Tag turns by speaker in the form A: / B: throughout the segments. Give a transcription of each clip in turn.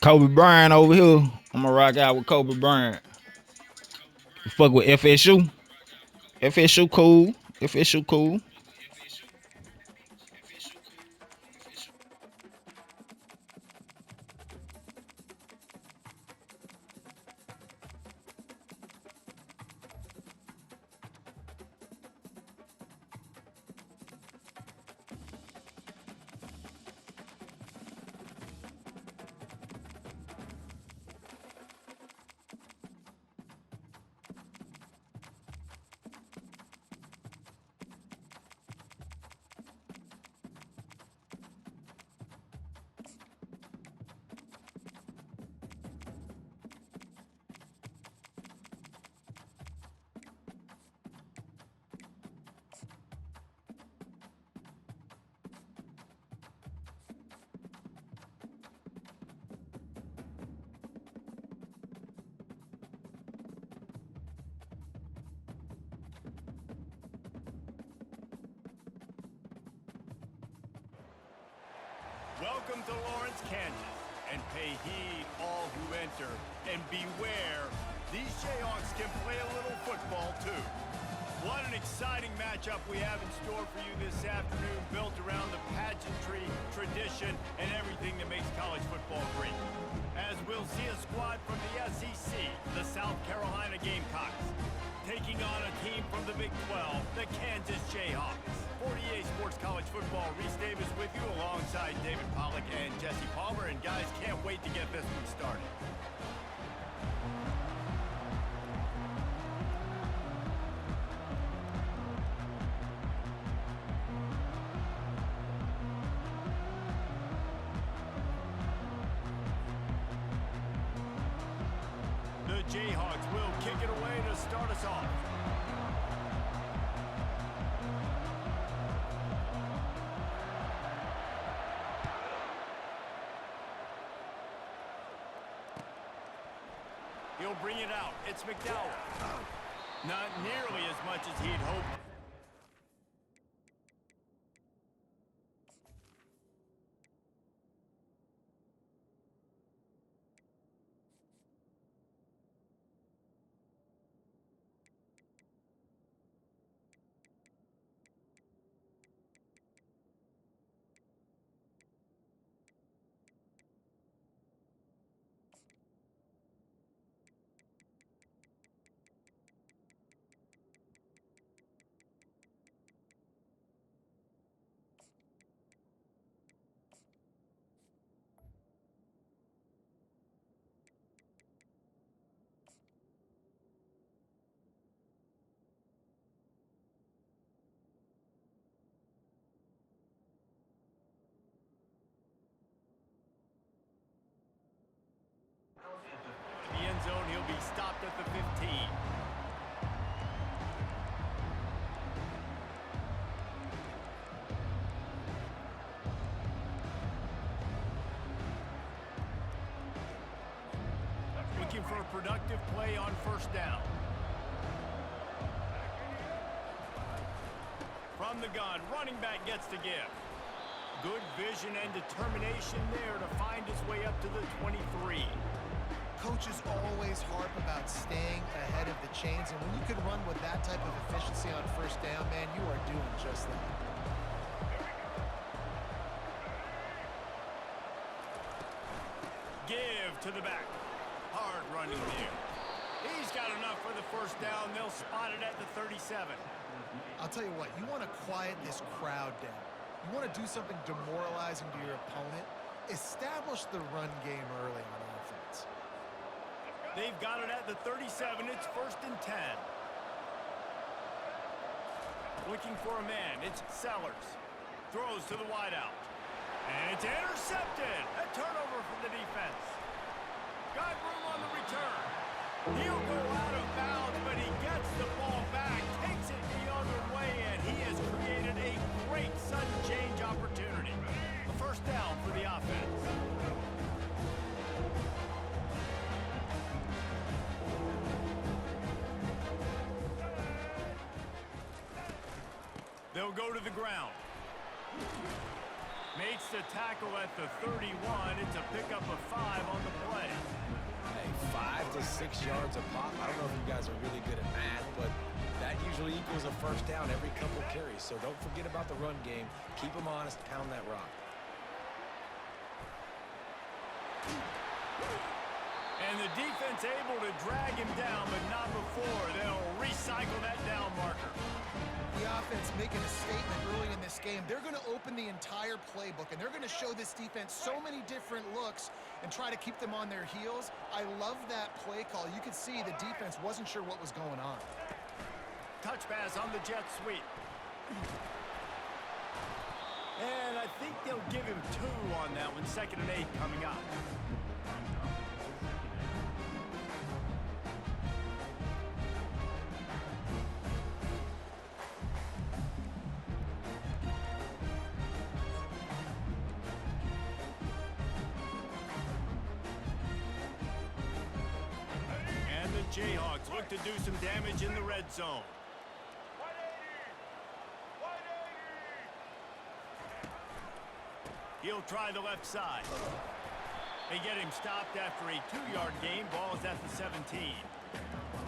A: Kobe Bryant over here. I'm gonna rock out with Kobe Bryant. Fuck with FSU. FSU cool. FSU cool.
B: Welcome to Lawrence, Kansas, and pay heed all who enter, and beware, these Jayhawks can play a little football too. What an exciting matchup we have in store for you this afternoon, built around the pageantry, tradition, and everything that makes college football great. As we'll see a squad from the SEC, the South Carolina Gamecocks, taking on a team from the Big 12, the Kansas Jayhawks. 48 Sports College Football, Reese Davis with you alongside David Pollack and Jesse Palmer. And guys, can't wait to get this one started. The Jayhawks will kick it away to start us off. He'll bring it out. It's McDowell. Not nearly as much as he'd hoped. The end zone, he'll be stopped at the 15. Looking for a productive play on first down. From the gun, running back gets to give. Good vision and determination there to find his way up to the 23.
C: Coaches always harp about staying ahead of the chains, and when you can run with that type of efficiency on first down, man, you are doing just that.
B: Give to the back. Hard running there. He's got enough for the first down. They'll spot it at the 37.
C: I'll tell you what, you want to quiet this crowd down. You want to do something demoralizing to your opponent. Establish the run game early on offense.
B: They've got it at the 37. It's 1st and 10. Looking for a man. It's Sellers. Throws to the wideout. And it's intercepted. A turnover for the defense. Got room on the return. He'll go out of bounds, but he gets the ball back, takes it the other way, and he has created a great sudden change opportunity. A first down for the offense. They'll go to the ground. Bates to tackle at the 31. It's a pickup of 5 on the play.
D: Hey, 5 to 6 yards a pop. I don't know if you guys are really good at math, but that usually equals a first down every couple carries. So don't forget about the run game. Keep them honest. Pound that rock.
B: And the defense able to drag him down, but not before. They'll recycle that down marker.
C: The offense making a statement early in this game. They're going to open the entire playbook, and they're going to show this defense so many different looks and try to keep them on their heels. I love that play call. You could see the defense wasn't sure what was going on.
B: Touch pass on the jet sweep. And I think they'll give him 2 on that one. 2nd and 8 coming up. Jayhawks look to do some damage in the red zone. 180. He'll try the left side. They get him stopped after a 2-yard gain. Ball is at the 17.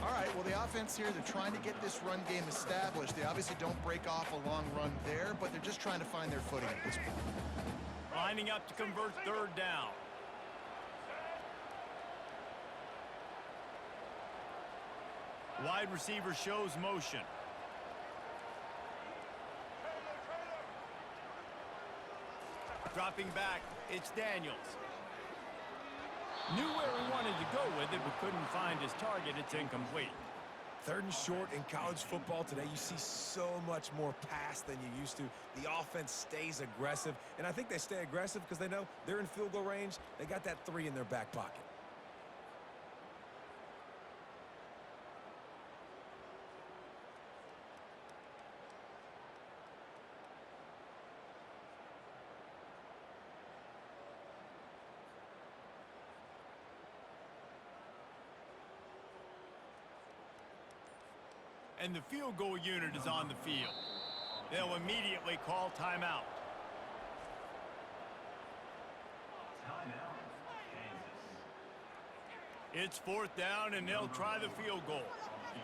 C: All right, well, the offense here, they're trying to get this run game established. They obviously don't break off a long run there, but they're just trying to find their footing at this point.
B: Lining up to convert 3rd down. Wide receiver shows motion. Dropping back, it's Daniels. Knew where he wanted to go with it, but couldn't find his target. It's incomplete.
D: 3rd and short in college football today. You see so much more pass than you used to. The offense stays aggressive, and I think they stay aggressive because they know they're in field goal range. They got that 3 in their back pocket.
B: And the field goal unit is on the field. They'll immediately call timeout. It's 4th down, and they'll try the field goal.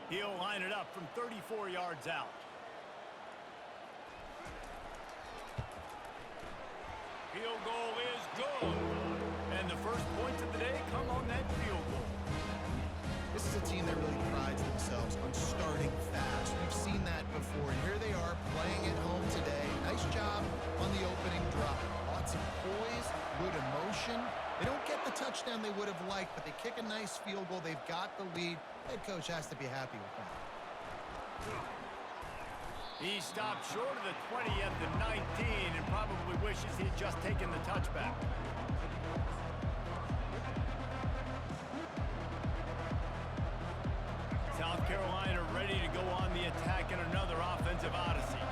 B: He'll line it up from 34 yards out. Field goal is good. And the first points of the day come on that field goal.
C: This is a team that really prides themselves on starting fast. We've seen that before, and here they are playing at home today. Nice job on the opening drive. Lots of poise, good emotion. They don't get the touchdown they would have liked, but they kick a nice field goal. They've got the lead. Head coach has to be happy with that.
B: He stopped short of the 20 at the 19 and probably wishes he'd just taken the touchback. South Carolina ready to go on the attack in another offensive odyssey.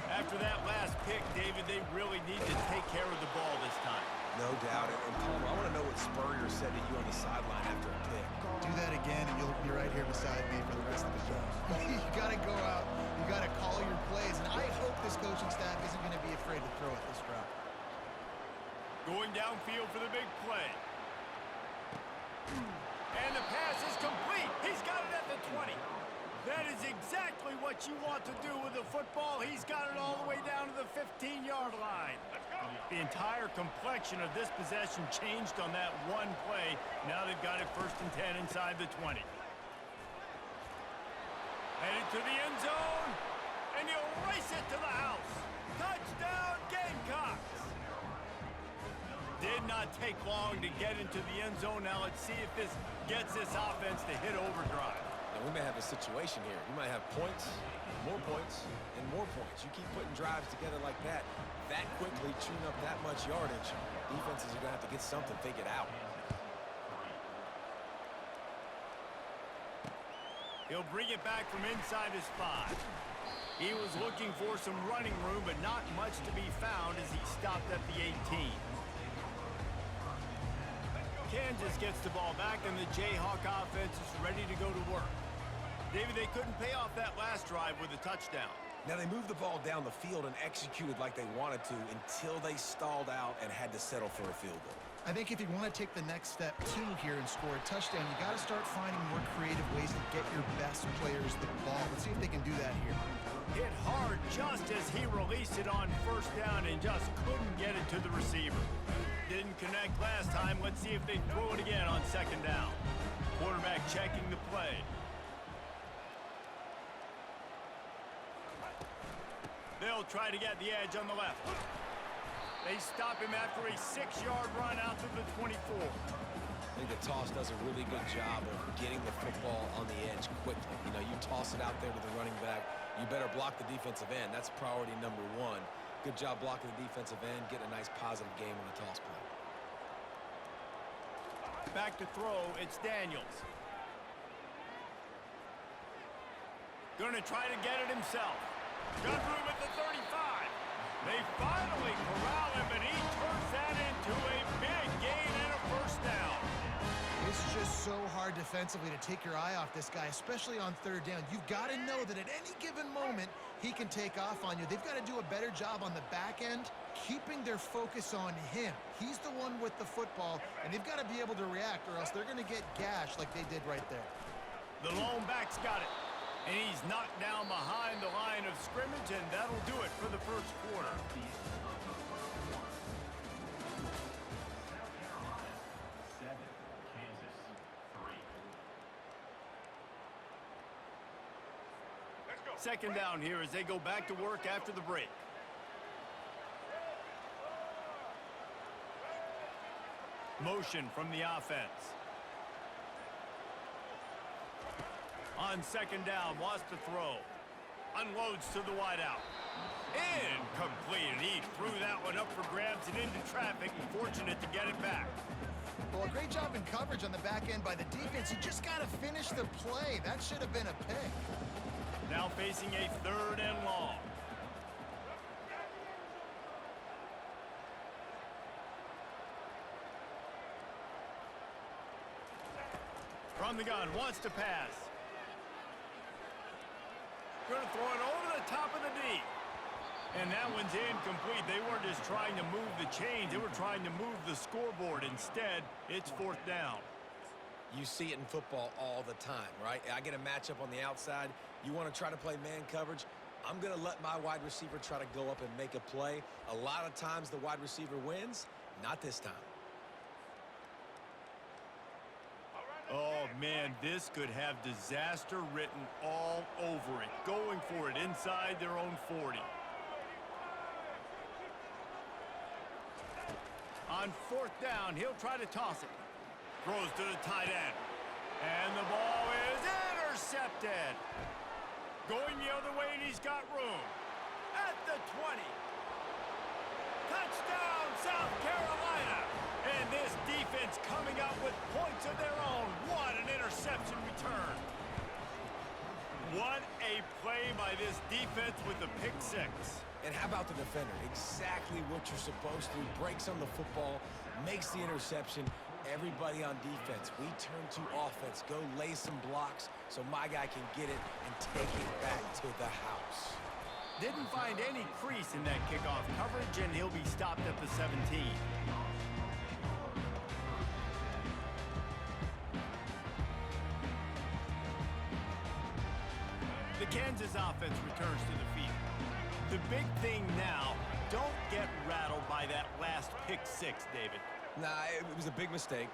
B: After that last pick, David, they really need to take care of the ball this time.
D: No doubt. And Palmer, I want to know what Spurrier said to you on the sideline after a pick.
C: Do that again, and you'll be right here beside me for the rest of the game. You got to go out. You got to call your plays, and I hope this coaching staff isn't going to be afraid to throw at this drop.
B: Going downfield for the big play. And the pass is complete. He's got it at the 20. That is exactly what you want to do with the football. He's got it all the way down to the 15-yard line. The entire complexion of this possession changed on that one play. Now they've got it 1st and 10 inside the 20. Headed to the end zone, and he'll race it to the house. Touchdown, Gamecocks! Did not take long to get into the end zone. Now let's see if this gets this offense to hit overdrive.
D: Now we may have a situation here. We might have points, and more points. You keep putting drives together like that quickly, chewing up that much yardage, defenses are going to have to get something figured out.
B: He'll bring it back from inside his 5. He was looking for some running room, but not much to be found as he stopped at the 18. Kansas gets the ball back, and the Jayhawk offense is ready to go to work. David, they couldn't pay off that last drive with a touchdown.
D: Now, they moved the ball down the field and executed like they wanted to until they stalled out and had to settle for a field goal.
C: I think if you want to take the next step too here and score a touchdown, you got to start finding more creative ways to get your best players the ball. Let's see if they can do that here.
B: Hit hard just as he released it on first down and just couldn't get it to the receiver. Didn't connect last time. Let's see if they throw it again on second down. Quarterback checking the play. They'll try to get the edge on the left. They stop him after a 6-yard run out to the 24.
D: I think the toss does a really good job of getting the football on the edge quickly. You know, you toss it out there to the running back, you better block the defensive end. That's priority number one. Good job blocking the defensive end, getting a nice positive game on the toss play.
B: Back to throw, it's Daniels. Gonna try to get it himself. Got room at the 35. They finally corral him, and he turns that into a big gain and a first down.
C: It's just so hard defensively to take your eye off this guy, especially on third down. You've got to know that at any given moment, he can take off on you. They've got to do a better job on the back end, keeping their focus on him. He's the one with the football, and they've got to be able to react, or else they're going to get gashed like they did right there.
B: The lone back's got it. And he's knocked down behind the line of scrimmage, and that'll do it for the first quarter. Second down here as they go back to work after the break. Motion from the offense. On second down, wants to throw. Unloads to the wideout. Incomplete. He threw that one up for grabs and into traffic, and fortunate to get it back.
C: Well, a great job in coverage on the back end by the defense. You just got to finish the play. That should have been a pick.
B: Now facing a third and long. From the gun, wants to pass. Going to throw it over the top of the D. And that one's incomplete. They weren't just trying to move the chains. They were trying to move the scoreboard. Instead, it's fourth down.
D: You see it in football all the time, right? I get a matchup on the outside. You want to try to play man coverage. I'm going to let my wide receiver try to go up and make a play. A lot of times the wide receiver wins. Not this time.
B: Oh, man, this could have disaster written all over it. Going for it inside their own 40. On fourth down, he'll try to toss it. Throws to the tight end. And the ball is intercepted. Going the other way, and he's got room. At the 20. Touchdown, South Carolina. And this defense coming up with points of their own. What an interception return. What a play by this defense with the pick six.
D: And how about the defender? Exactly what you're supposed to. Breaks on the football, makes the interception. Everybody on defense, we turn to offense. Go lay some blocks so my guy can get it and take it back to the house.
B: Didn't find any crease in that kickoff coverage, and he'll be stopped at the 17. The Kansas offense returns to the field. The big thing now, don't get rattled by that last pick six, David.
D: Nah, it was a big mistake.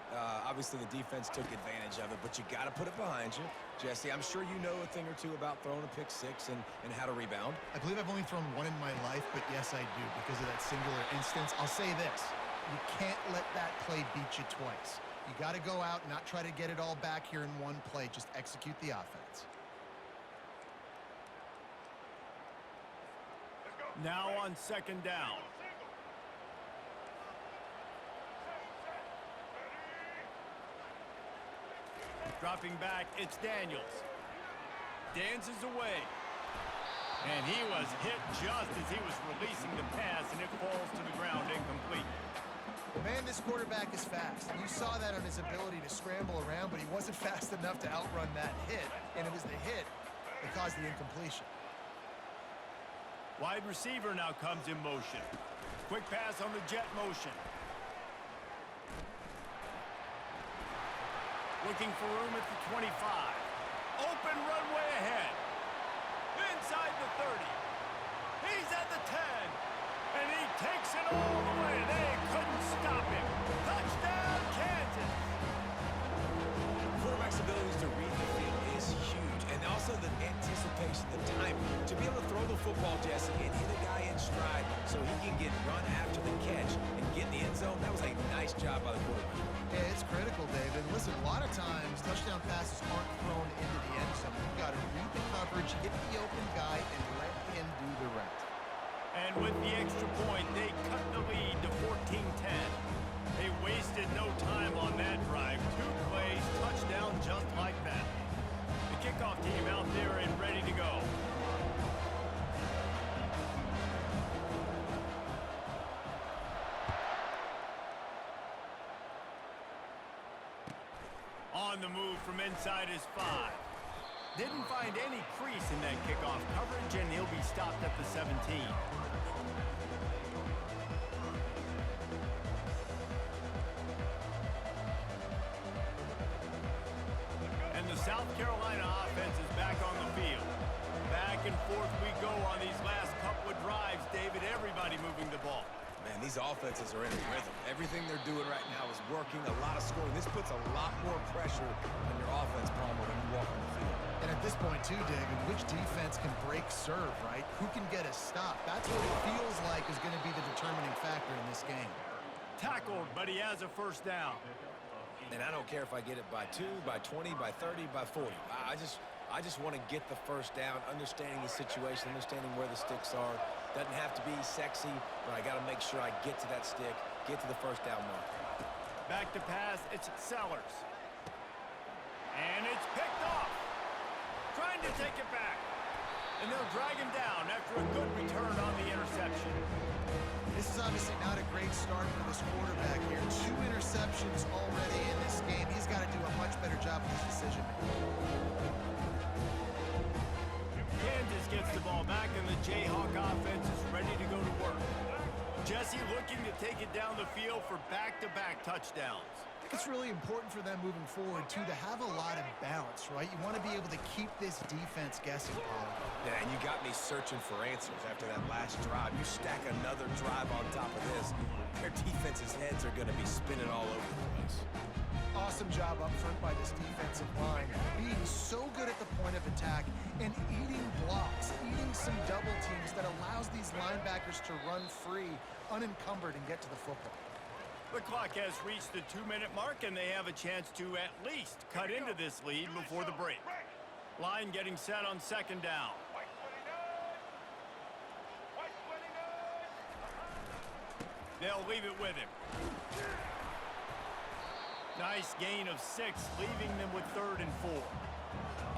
D: Obviously, the defense took advantage of it, but you got to put it behind you. Jesse, I'm sure you know a thing or two about throwing a pick six and how to rebound.
C: I believe I've only thrown one in my life, but yes, I do because of that singular instance. I'll say this. You can't let that play beat you twice. You got to go out and not try to get it all back here in one play. Just execute the offense.
B: Now on second down. Dropping back, it's Daniels. Dances away. And he was hit just as he was releasing the pass, and it falls to the ground incomplete.
C: Man, this quarterback is fast. You saw that on his ability to scramble around, but he wasn't fast enough to outrun that hit, and it was the hit that caused the incompletion.
B: Wide receiver now comes in motion. Quick pass on the jet motion. Looking for room at the 25. Open runway ahead. Inside the 30. He's at the 10. And he takes it all the way. They couldn't stop him. Touchdown, Kansas.
D: Quarterback's abilities to read the field is huge. And also the anticipation, the timing. To be able to throw the football, Jesse, and hit a guy in stride so he can get run after the catch and get in the end zone, that was a nice job by the quarterback.
C: Yeah, it's critical, David. Listen, a lot of times touchdown passes aren't thrown into the end zone. You've got to read the coverage, hit the open guy, and let him do the rest.
B: And with the extra point, they cut the lead to 14-10. They wasted no time on that drive. 2 plays, touchdown just like that. The kickoff team out there and ready to go. On the move from inside his 5. Didn't find any crease in that kickoff coverage, and he'll be stopped at the 17. And the South Carolina offense is back on the field. Back and forth we go on these last couple of drives, David. Everybody moving the ball.
D: Man, these offenses are in a rhythm. Everything they're doing right now is working, a lot of scoring. This puts a lot more pressure on your offense, Palmer, when you walk on the field.
C: And at this point, too, David, which defense can break serve, right? Who can get a stop? That's what it feels like is going to be the determining factor in this game.
B: Tackled, but he has a first down.
D: And I don't care if I get it by 2, by 20, by 30, by 40. I just want to get the first down, understanding the situation, understanding where the sticks are. Doesn't have to be sexy, but I got to make sure I get to that stick, get to the first down mark.
B: Back to pass, it's Sellers. And it's picked off. Trying to take it back. And they'll drag him down after a good return on the interception.
C: This is obviously not a great start for this quarterback here. 2 interceptions already in this game. He's got to do a much better job with his decision-making.
B: Kansas gets the ball back, and the Jayhawk offense is ready to go to work. Jesse looking to take it down the field for back-to-back touchdowns.
C: I think it's really important for them moving forward, too, to have a lot of balance, right? You want to be able to keep this defense guessing, Paul.
D: Yeah, and you got me searching for answers after that last drive. You stack another drive on top of this, their defense's heads are going to be spinning all over the place.
C: Awesome job up front by this defensive line, being so good at the point of attack and eating blocks, eating some double teams that allows these linebackers to run free, unencumbered, and get to the football.
B: The clock has reached the 2-minute mark, and they have a chance to at least cut into this lead before the break. Line getting set on second down. They'll leave it with him. Nice gain of 6, leaving them with 3rd and 4.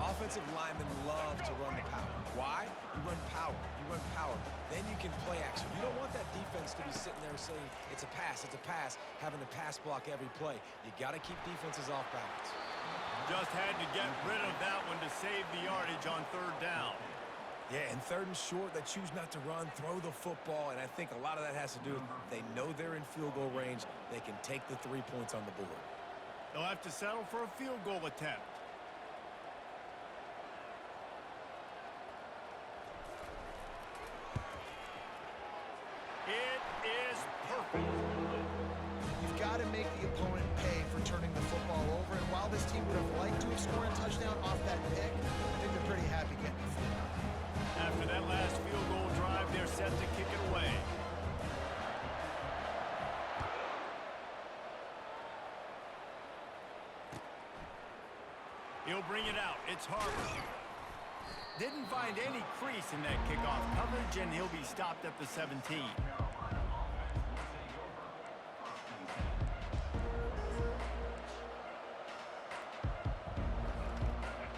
D: Offensive linemen love to run the power. Why? You run power. You run power. Then you can play action. You don't want that defense to be sitting there saying, it's a pass, having to pass block every play. You got to keep defenses off balance.
B: Just had to get rid of that one to save the yardage on 3rd down.
D: Yeah, and 3rd and short, they choose not to run, throw the football, and I think a lot of that has to do with they know they're in field goal range. They can take the 3 points on the board.
B: They'll have to settle for a field goal attempt. It is perfect.
C: You've got to make the opponent pay for turning the football over, and while this team would have liked to have scored a touchdown off that pick, I think they're pretty happy getting the field goal.
B: After that last field goal drive, they're set to kick it away. He'll bring it out. It's Harper. Didn't find any crease in that kickoff coverage, and he'll be stopped at the 17.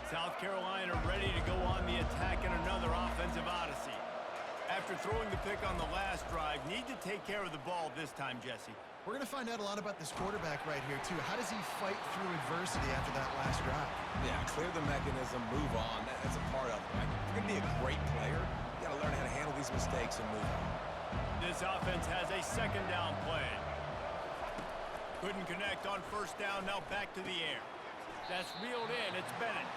B: South Carolina ready to go on the attack in another offensive odyssey. After throwing the pick on the last drive, need to take care of the ball this time, Jesse.
C: We're going to find out a lot about this quarterback right here, too. How does he fight through adversity after that last drive?
D: Yeah, clear the mechanism, move on. That's a part of it, right? If you're going to be a great player, you got to learn how to handle these mistakes and move on.
B: This offense has a second down play. Couldn't connect on first down, now back to the air. That's reeled in, it's Bennett.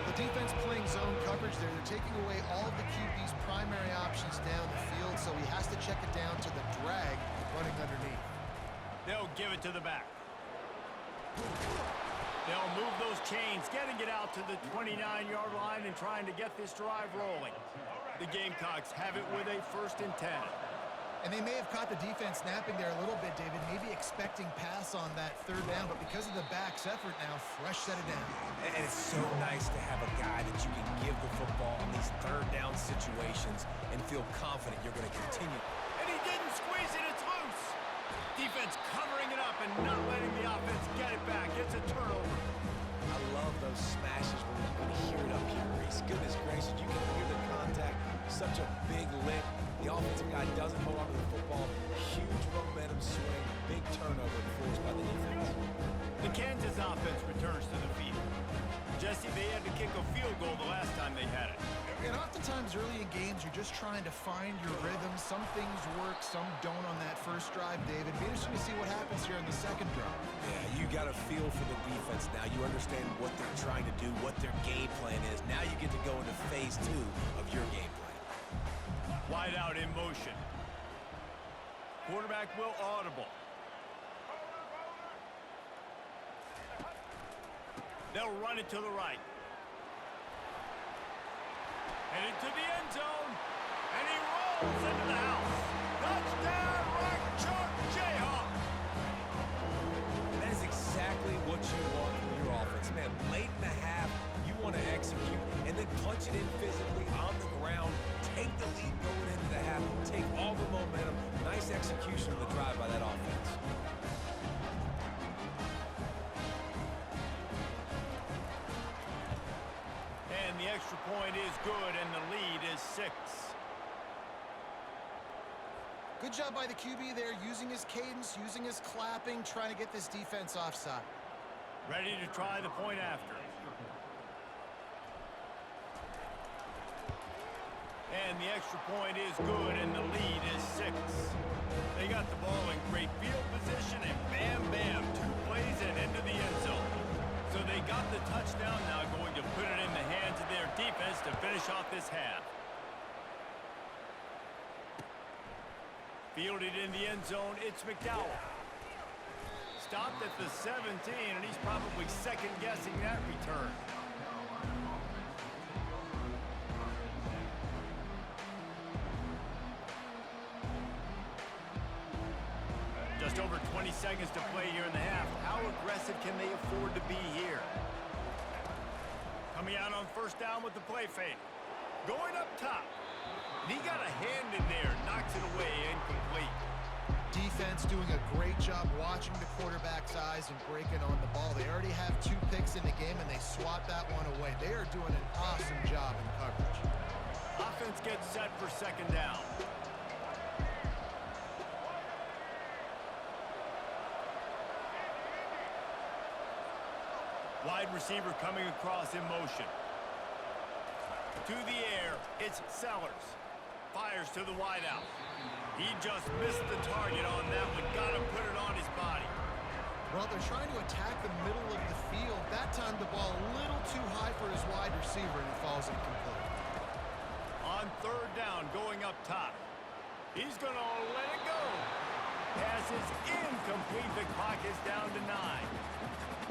C: The defense playing zone coverage there. They're taking away all of the QB's primary options down the field, so he has to check it down to the drag running underneath.
B: They'll give it to the back. They'll move those chains, getting it out to the 29-yard line and trying to get this drive rolling. The Gamecocks have it with a 1st and 10.
C: And they may have caught the defense napping there a little bit, David, maybe expecting pass on that 3rd down, but because of the back's effort now, Fresh set it down.
D: And it's so nice to have a guy that you can give the football in these 3rd down situations and feel confident you're going to continue.
B: And he didn't squeeze it, it's loose. Defense covering it up and not letting the offense get it back. It's a turnover.
D: I love those smashes when you can hear it up here, Reese. Goodness gracious, you can hear the contact. Such a big lick. The offensive guy doesn't hold on to the football. Huge momentum swing. Big turnover forced by the defense.
B: The Kansas offense returns to the field. Jesse, they had to kick a field goal the last time they had it.
C: And oftentimes early in games, you're just trying to find your rhythm. Some things work, some don't on that first drive, David. Be interesting to see what happens here in the second drive.
D: Yeah, you got a feel for the defense now. You understand what they're trying to do, what their game plan is. Now you get to go into phase 2 of your game plan.
B: Wide out in motion. Quarterback will audible. They'll run it to the right. Headed to the end zone. And he rolls into the house. Touchdown, Rock Chalk Jayhawk.
D: And that is exactly what you want from your offense. Man, late in the half, you want to execute and then punch it in physically on the ground. Take the lead going into the half. Take all the momentum. Nice execution of the drive by that offense.
B: And the extra point is good, and the lead is 6.
C: Good job by the QB there, using his cadence, using his clapping, trying to get this defense offside.
B: Ready to try the point after. And the extra point is good, and the lead is 6. They got the ball in great field position, and bam, bam, 2 plays and into the end zone. So they got the touchdown, now going to put it in the hands of their defense to finish off this half. Fielded in the end zone, it's McDowell. Stopped at the 17, and he's probably second-guessing that return. Just over 20 seconds to play here in the half. How aggressive can they afford to be here? Coming out on first down with the play fake. Going up top. And he got a hand in there, knocks it away, incomplete.
C: Defense doing a great job watching the quarterback's eyes and breaking on the ball. They already have 2 picks in the game, and they swat that one away. They are doing an awesome job in coverage.
B: Offense gets set for second down. Wide receiver coming across in motion. To the air, it's Sellers. Fires to the wideout. He just missed the target on that one. Got to put it on his body.
C: Well, they're trying to attack the middle of the field. That time the ball a little too high for his wide receiver, and it falls incomplete.
B: On third down, going up top. He's going to let it go. Pass is incomplete. The clock is down to 9.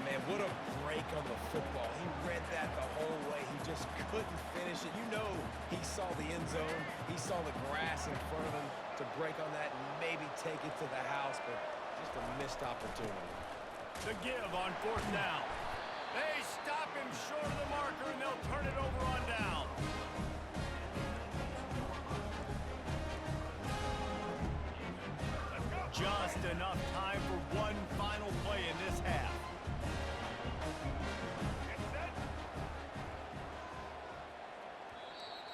D: Man, what a break on the football. He read that the whole way. He just couldn't finish it. You know he saw the end zone. He saw the grass in front of him to break on that and maybe take it to the house, but just a missed opportunity.
B: The give on fourth down. They stop him short of the marker, and they'll turn it over on down. Just enough time for one final play in this half.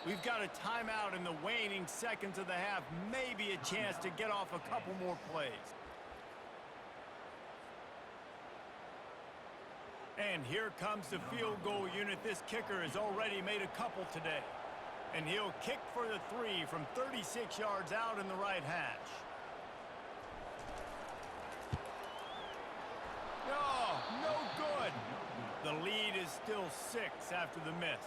B: We've got a timeout in the waning seconds of the half. Maybe a chance to get off a couple more plays. And here comes the field goal unit. This kicker has already made a couple today. And he'll kick for the 3 from 36 yards out in the right hash. Oh, no good. The lead is still 6 after the miss.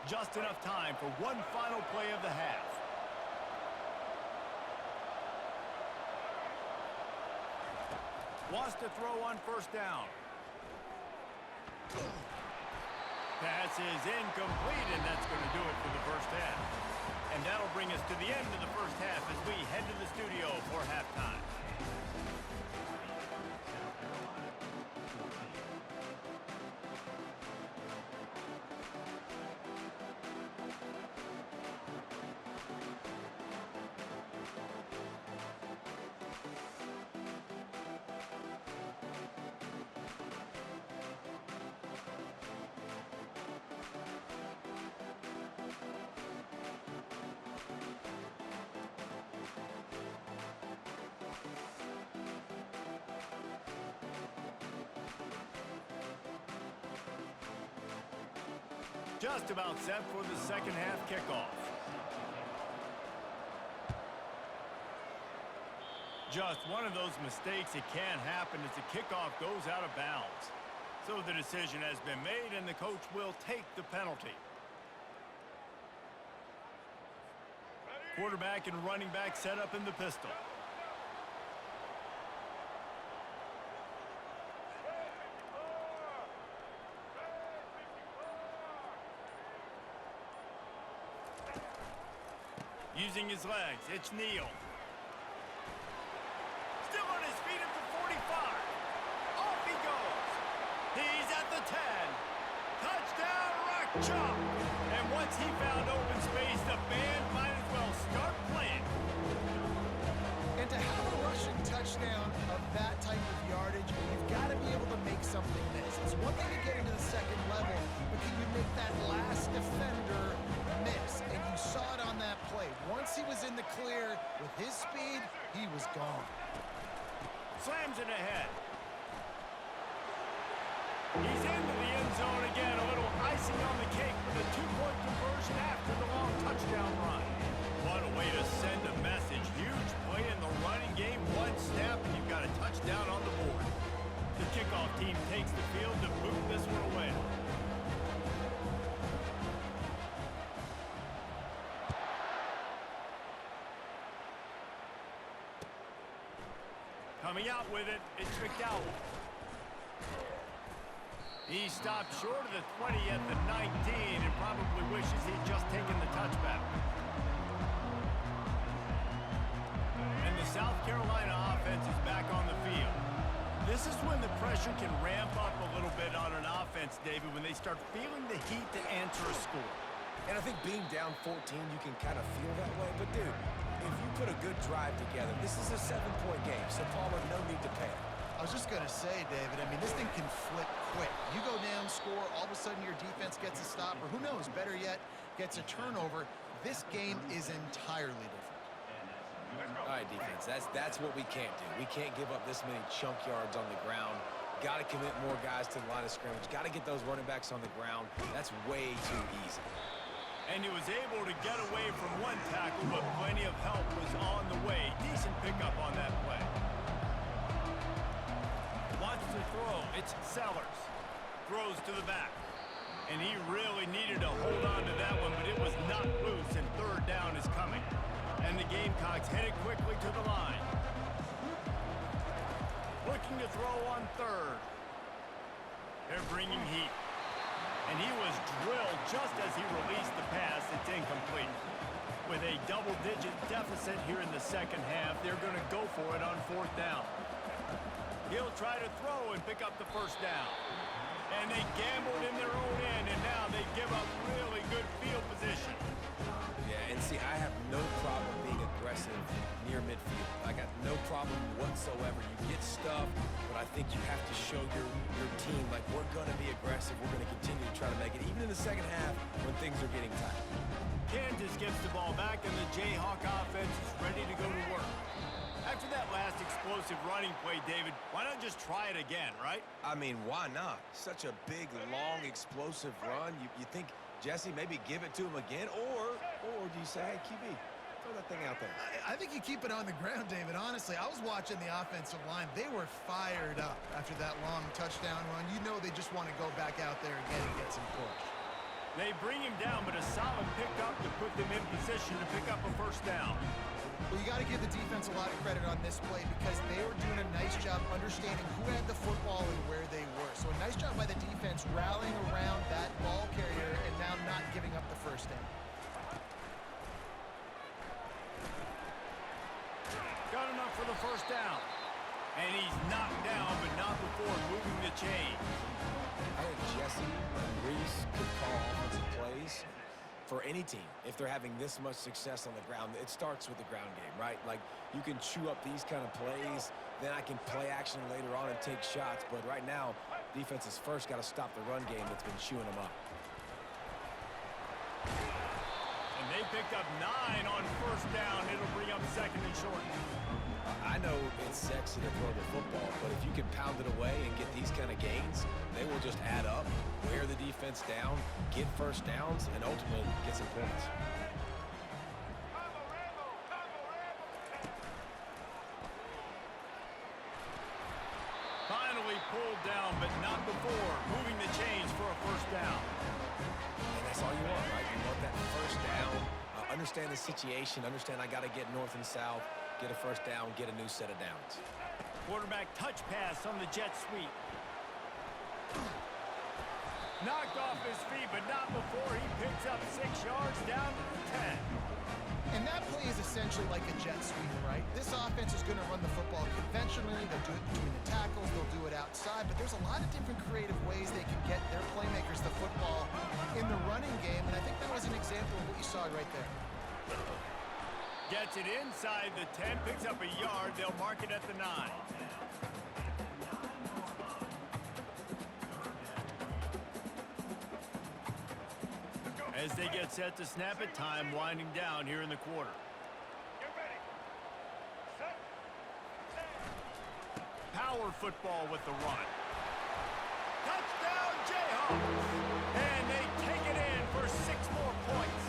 B: Just enough time for one final play of the half. Wants to throw on first down. Pass is incomplete, and that's going to do it for the first half. And that'll bring us to the end of the first half as we head to the studio for halftime. Just about set for the second half kickoff. Just one of those mistakes that can happen as the kickoff goes out of bounds. So the decision has been made and the coach will take the penalty. Quarterback and running back set up in the pistol. Using his legs, it's Neal. Still on his feet at the 45. Off he goes. He's at the 10. Touchdown, Rock Chop. And once he found open space, the band might as well start playing.
C: And to have a rushing touchdown of that type of yardage, you've got to be able to make something miss. It's one thing to get into the second level, but can you make that last defender miss? And you saw it on that play. Once he was in the clear with his speed, he was gone.
B: Slams it ahead. He's into the end zone again. A little icing on the cake with a 2-point conversion after the long touchdown run. What a way to send a message. Huge play in the running game. One snap and you've got a touchdown on the board. The kickoff team takes the field to boot this one away. Coming out with it, it's McDowell. He stopped short of the 20 at the 19 and probably wishes he'd just taken the touchback. And the South Carolina offense is back on the field. This is when the pressure can ramp up a little bit on an offense, David, when they start feeling the heat to answer a score.
D: And I think being down 14, you can kind of feel that way. But, dude, if you put a good drive together, this is a 7-point game, so Palmer, no need to panic.
C: I was just going to say, David, I mean, this thing can flip quick. You go down, score, all of a sudden your defense gets a stop, or who knows, better yet, gets a turnover. This game is entirely different.
D: All right, defense, that's what we can't do. We can't give up this many chunk yards on the ground. Got to commit more guys to the line of scrimmage. Got to get those running backs on the ground. That's way too easy.
B: And he was able to get away from one tackle, but plenty of help was on the way. Decent pickup on that play. Wants to throw. It's Sellers. Throws to the back. And he really needed to hold on to that one, but it was not loose, and third down is coming. And the Gamecocks headed quickly to the line. Looking to throw on third. They're bringing heat. And he was drilled just as he released the pass. It's incomplete. With a double-digit deficit here in the second half, they're going to go for it on fourth down. He'll try to throw and pick up the first down. And they gambled in their own end, and now they give up really good field position.
D: Yeah, and see, I have no problem being aggressive near midfield. I got no problem whatsoever. You get stuff, but I think you have to show your team, like, we're going to be aggressive. We're going to continue to try to make it, even in the second half when things are getting tight.
B: Kansas gets the ball back, and the Jayhawk offense is ready to go to work. After that last explosive running play, David, why not just try it again, right?
D: I mean, why not? Such a big, long, explosive run. You think, Jesse, maybe give it to him again? Or do you say, hey, QB, throw that thing out there?
C: I think you keep it on the ground, David. Honestly, I was watching the offensive line. They were fired up after that long touchdown run. You know they just want to go back out there again and get some push.
B: They bring him down, but a solid pickup to put them in position to pick up a first down.
C: Well, you got to give the defense a lot of credit on this play because they were doing a nice job understanding who had the football and where they were. So a nice job by the defense rallying around that ball carrier and now not giving up the first down.
B: Got enough for the first down. And he's knocked down, but not before moving the chain.
D: I think Jesse and Reese could call offensive plays for any team. If they're having this much success on the ground, it starts with the ground game, right? Like, you can chew up these kind of plays, then I can play action later on and take shots. But right now, defense has first got to stop the run game that's been chewing them up.
B: And they picked up 9 on first down. It'll bring up second and short.
D: I know it's sexy to throw the football, but if you can pound it away and get these kind of gains, they will just add up, wear the defense down, get first downs, and ultimately get some points.
B: Finally pulled down, but not before moving the chains for a first down.
D: And that's all you want, right? You want that first down, understand the situation, understand I got to get north and south, get a first down, get a new set of downs.
B: Quarterback touch pass on the jet sweep. Knocked off his feet, but not before he picks up 6 yards down to the 10.
C: And that play is essentially like a jet sweep, right? This offense is going to run the football conventionally. They'll do it between the tackles. They'll do it outside. But there's a lot of different creative ways they can get their playmakers the football in the running game. And I think that was an example of what you saw right there.
B: Gets it inside the 10, picks up a yard. They'll mark it at the 9. As they get set to snap it, time winding down here in the quarter. Power football with the run. Touchdown, Jayhawks! And they take it in for 6 more points.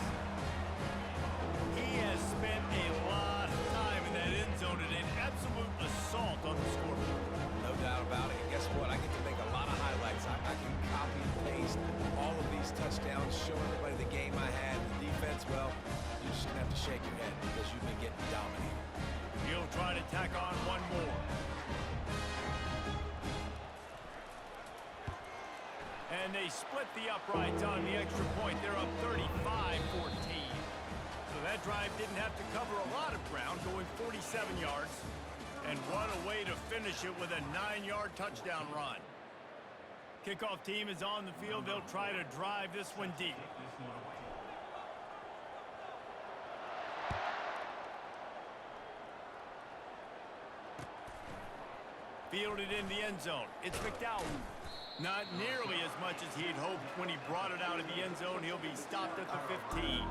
B: He has spent a lot of time in that end zone and an absolute assault on the scoreboard.
D: No doubt about it. And guess what? I get to make a lot of highlights. I can copy and paste all of these touchdowns, show everybody the game I had. The defense, well, you're just going to have to shake your head because you've been getting dominated.
B: He'll try to tack on one more. And they split the uprights on the extra point. They're up 35-14. So that drive didn't have to cover a lot of ground, going 47 yards. And what a way to finish it with a 9-yard touchdown run. Kickoff team is on the field. They'll try to drive this one deep. Fielded in the end zone. It's McDowell. Not nearly as much as he'd hoped when he brought it out of the end zone. He'll be stopped at the 15.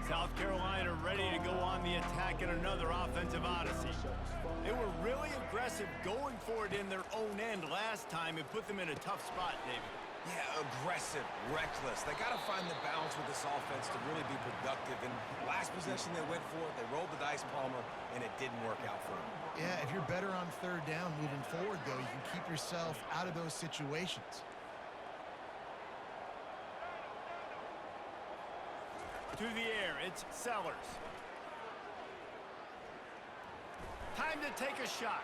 B: South Carolina ready to go on the attack in another offensive odyssey. They were really aggressive going for it in their own end last time and put them in a tough spot, David.
D: Yeah, aggressive, reckless. They got to find the balance with this offense to really be productive. And last possession they went for it, they rolled the dice, Palmer, and it didn't work out for them.
C: Yeah, if you're better on third down moving forward, though, you can keep yourself out of those situations.
B: To the air, it's Sellers. Time to take a shot.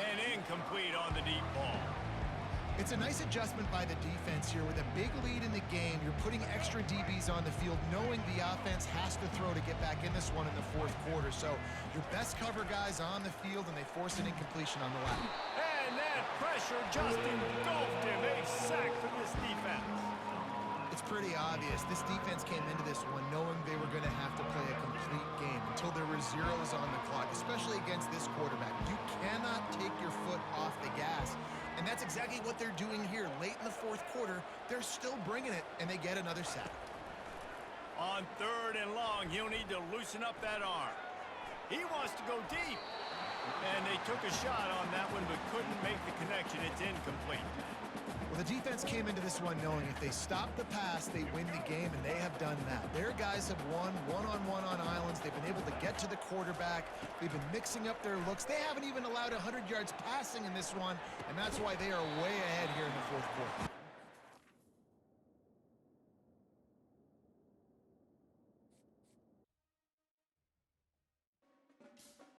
B: And incomplete on the deep ball.
C: It's a nice adjustment by the defense here. With a big lead in the game, you're putting extra DBs on the field, knowing the offense has to throw to get back in this one in the fourth quarter. So your best cover guys on the field, and they force an incompletion on the left.
B: And that pressure just engulfed him. A sack from this defense.
C: It's pretty obvious. This defense came into this one knowing they were going to have to play a complete game until there were zeros on the clock, especially against this quarterback. You cannot take your foot off the gas. And that's exactly what they're doing here. Late in the fourth quarter, they're still bringing it, and they get another sack.
B: On 3rd and long, he'll need to loosen up that arm. He wants to go deep. And they took a shot on that one, but couldn't make the connection. It's incomplete.
C: Well, the defense came into this one knowing if they stop the pass, they win the game, and they have done that. Their guys have won one-on-one on islands. They've been able to get to the quarterback. They've been mixing up their looks. They haven't even allowed 100 yards passing in this one, and that's why they are way ahead here in the fourth quarter.